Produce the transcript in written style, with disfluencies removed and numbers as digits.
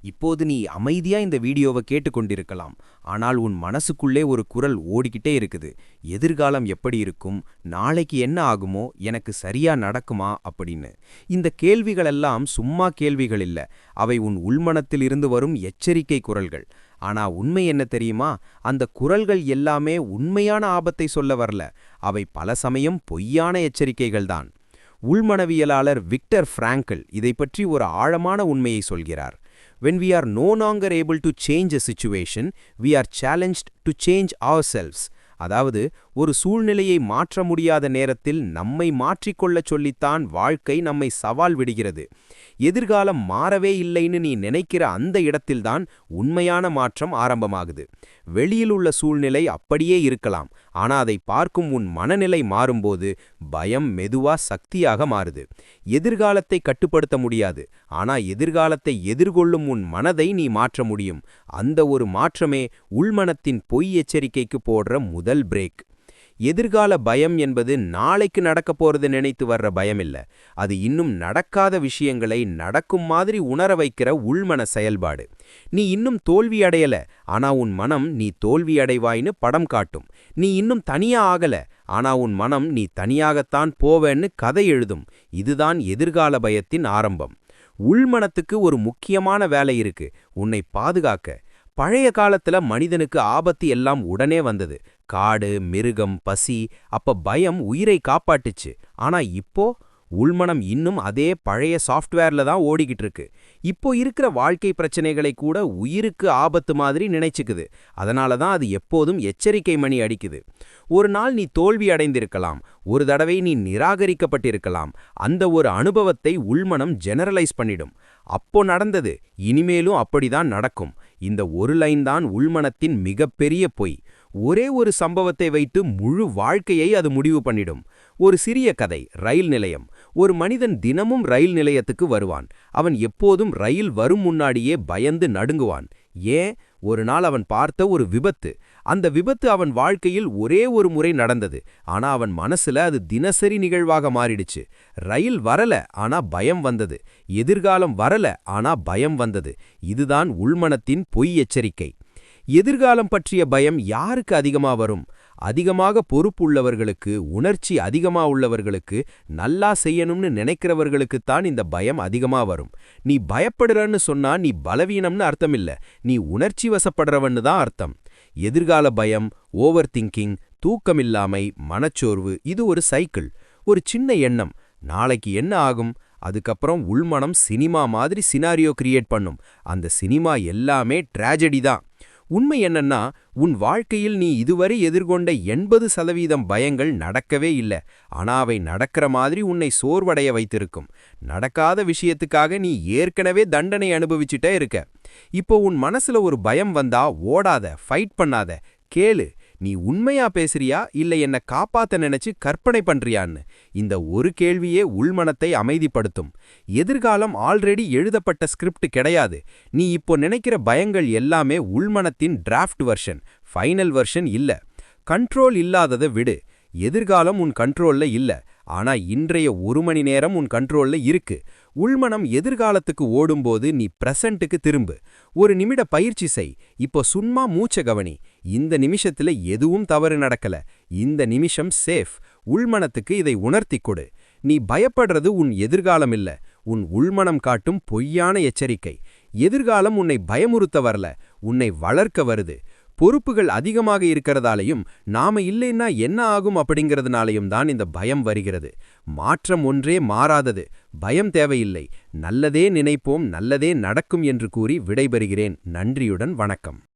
இப்போது நீ அமைதியா இந்த வீடியோவை கேட்டுக்கொண்டிருக்கலாம். ஆனால் உன் மனசுக்குள்ளே ஒரு குரல் ஓடிக்கிட்டே இருக்குது. எதிர்காலம் எப்படி இருக்கும், நாளைக்கு என்ன ஆகுமோ, எனக்கு சரியா நடக்குமா அப்படின்னு. இந்த கேள்விகளெல்லாம் சும்மா கேள்விகள் இல்ல. அவை உன் உள்மனத்தில் இருந்து வரும் எச்சரிக்கை குரல்கள். ஆனா உண்மை என்ன தெரியுமா? அந்த குரல்கள் எல்லாமே உண்மையான ஆபத்தை சொல்ல வரல. அவை பல சமயம் பொய்யான எச்சரிக்கைகள்தான். உள்மனவியலாளர் விக்டர் பிராங்கல் இதை பற்றி ஒரு ஆழமான உண்மையை சொல்கிறார். When we are no longer able to change a situation, we are challenged to change ourselves. அதாவது ஒரு சூழ்நிலையை மாற்ற முடியாத நேரத்தில் நம்மை மாற்றிக்கொள்ளச் சொல்லித்தான் வாழ்க்கை நம்மை சவால் விடுகிறது. எதிர்காலம் மாறவே இல்லைன்னு நீ நினைக்கிற அந்த இடத்தில்தான் உண்மையான மாற்றம் ஆரம்பமாகுது. வெளியில் உள்ள சூழ்நிலை அப்படியே இருக்கலாம், ஆனா அதை பார்க்கும் உன் மனநிலை மாறும்போது பயம் மெதுவா சக்தியாக மாறுது. எதிர்காலத்தை கட்டுப்படுத்த முடியாது, ஆனா எதிர்காலத்தை எதிர்கொள்ளும் உன் மனதை நீ மாற்ற முடியும். அந்த ஒரு மாற்றமே உள்மனத்தின் பொய் எச்சரிக்கைக்கு போடுற முதல் பிரேக். எதிர்கால பயம் என்பது நாளைக்கு நடக்கப் போறது நினைத்து வர்ற பயம் இல்ல. அது இன்னும் நடக்காத விஷயங்களை நடக்கும் மாதிரி உணர வைக்கிற உள்மன செயல்பாடு. நீ இன்னும் தோல்வி அடையல, ஆனா உன் மனம் நீ தோல்வி அடைவாய்னு படம் காட்டும். நீ இன்னும் தனியா ஆகல, ஆனா உன் மனம் நீ தனியாகத்தான் போவேன்னு கதை எழுதும். இதுதான் எதிர்கால பயத்தின் ஆரம்பம். உள்மனத்துக்கு ஒரு முக்கியமான வேலை இருக்கு, உன்னை பாதுகாக்க. பழைய காலத்துல மனிதனுக்கு ஆபத்து எல்லாம் உடனே வந்தது. காடு, மிருகம், பசி. அப்ப பயம் உயிரை காப்பாட்டுச்சு. ஆனா இப்போ உள்மனம் இன்னும் அதே பழைய சாஃப்ட்வேர்ல தான் ஓடிக்கிட்டு இருக்கு. இப்போ இருக்கிற வாழ்க்கை பிரச்சனைகளை கூட உயிருக்கு ஆபத்து மாதிரி நினைச்சுக்குது. அதனால தான் அது எப்போதும் எச்சரிக்கை மணி அடிக்குது. ஒரு நாள் நீ தோல்வி அடைந்திருக்கலாம், ஒரு தடவை நீ நிராகரிக்கப்பட்டிருக்கலாம். அந்த ஒரு அனுபவத்தை உள்மனம் ஜெனரலைஸ் பண்ணிடும். அப்போ நடந்தது, இனிமேலும் அப்படிதான் நடக்கும். இந்த ஒரு லைன் தான் உள்மனத்தின் மிகப்பெரிய பொய். ஒரே ஒரு சம்பவத்தை வைத்து முழு வாழ்க்கையை அது முடிவு பண்ணிடும். ஒரு சிறிய கதை, ரயில் நிலையம். ஒரு மனிதன் தினமும் ரயில் நிலையத்துக்கு வருவான். அவன் எப்போதும் ரயில் வரும் முன்னாடியே பயந்து நடுங்குவான். ஏன்? ஒரு நாள் அவன் பார்த்த ஒரு விபத்து. அந்த விபத்து அவன் வாழ்க்கையில் ஒரே ஒரு முறை நடந்தது. ஆனா அவன் மனசுல அது தினசரி நிகழ்வாக மாறிடுச்சு. ரயில் வரல, ஆனா பயம் வந்தது. எதிர்காலம் வரல, ஆனா பயம் வந்தது. இதுதான் உள்மனத்தின் பொய் எச்சரிக்கை. எதிர்காலம் பற்றிய பயம் யாருக்கு அதிகமா வரும்? அதிகமாக பொறுப்புள்ளவர்களுக்கு, உணர்ச்சி அதிகமா உள்ளவர்களுக்கு, நல்லா செய்யணும்னு நினைக்கிறவர்களுக்குத்தான் இந்த பயம் அதிகமா வரும். நீ பயப்படுறன்னு சொன்னா நீ பலவீனம்னு அர்த்தமில்ல, நீ உணர்ச்சி வசப்படுறவன்னு தான் அர்த்தம். எதிர்கால பயம், ஓவர் திங்கிங், தூக்கமில்லாமை, மனச்சோர்வு, இது ஒரு சைக்கிள். ஒரு சின்ன எண்ணம், நாளைக்கு என்ன ஆகும்? அதுக்கப்புறம் உள்மனம் சினிமா மாதிரி சினாரியோ கிரியேட் பண்ணும். அந்த சினிமா எல்லாமே ட்ராஜடி தான். உண்மை என்னன்னா, உன் வாழ்க்கையில் நீ இதுவரை எதிர்கொண்ட 80% பயங்கள் நடக்கவே இல்ல. ஆனா அவை நடக்கிற மாதிரி உன்னை சோர்வடைய வைத்திருக்கும். நடக்காத விஷயத்துக்காக நீ ஏற்கனவே தண்டனை அனுபவிச்சுட்டே இருக்க. இப்போ உன் மனசுல ஒரு பயம் வந்தா ஓடாத, ஃபைட் பண்ணாத, கேளு. நீ உண்மையா பேசுறியா இல்ல என்ன காப்பாத்த நினைச்சு கற்பனை பண்றியான்னு? இந்த ஒரு கேள்வியே உள்மனத்தை அமைதிப்படுத்தும். எதிர்காலம் ஆல்ரெடி எழுதப்பட்ட ஸ்கிரிப்ட் கிடையாது. நீ இப்போ நினைக்கிற பயங்கள் எல்லாமே உள்மனத்தின் டிராஃப்ட் வெர்ஷன், ஃபைனல் வெர்ஷன் இல்ல. கண்ட்ரோல் இல்லாததை விடு. எதிர்காலம் உன் கண்ட்ரோல்ல இல்ல, ஆனா இன்றைய 1 மணி நேரம் உன் கண்ட்ரோல்ல இருக்கு. உள்மனம் எதிர்காலத்துக்கு ஓடும்போது நீ பிரசன்ட்டுக்கு திரும்பு. ஒரு நிமிட பயிற்சி செய். இப்போ சும்மா மூச்ச கவனி. இந்த நிமிஷத்துல எதுவும் தவறு நடக்கல. இந்த நிமிஷம் சேஃப். உள்மனத்துக்கு இதை உணர்த்தி கொடு. நீ பயப்படுறது உன் எதிர்காலம் இல்ல, உன் உள்மனம் காட்டும் பொய்யான எச்சரிக்கை. எதிர்காலம் உன்னை பயமுறுத்த வரல, உன்னை வளர்க்க வருது. பொறுப்புகள் அதிகமாக இருக்கிறதாலையும் நாம இல்லைன்னா என்ன ஆகும் அப்படிங்கிறதுனாலையும் தான் இந்த பயம் வருகிறது. மாற்றம் ஒன்றே மாறாதது. பயம் தேவையில்லை. நல்லதே நினைப்போம், நல்லதே நடக்கும் என்று கூறி விடைபெறுகிறேன். நன்றியுடன் வணக்கம்.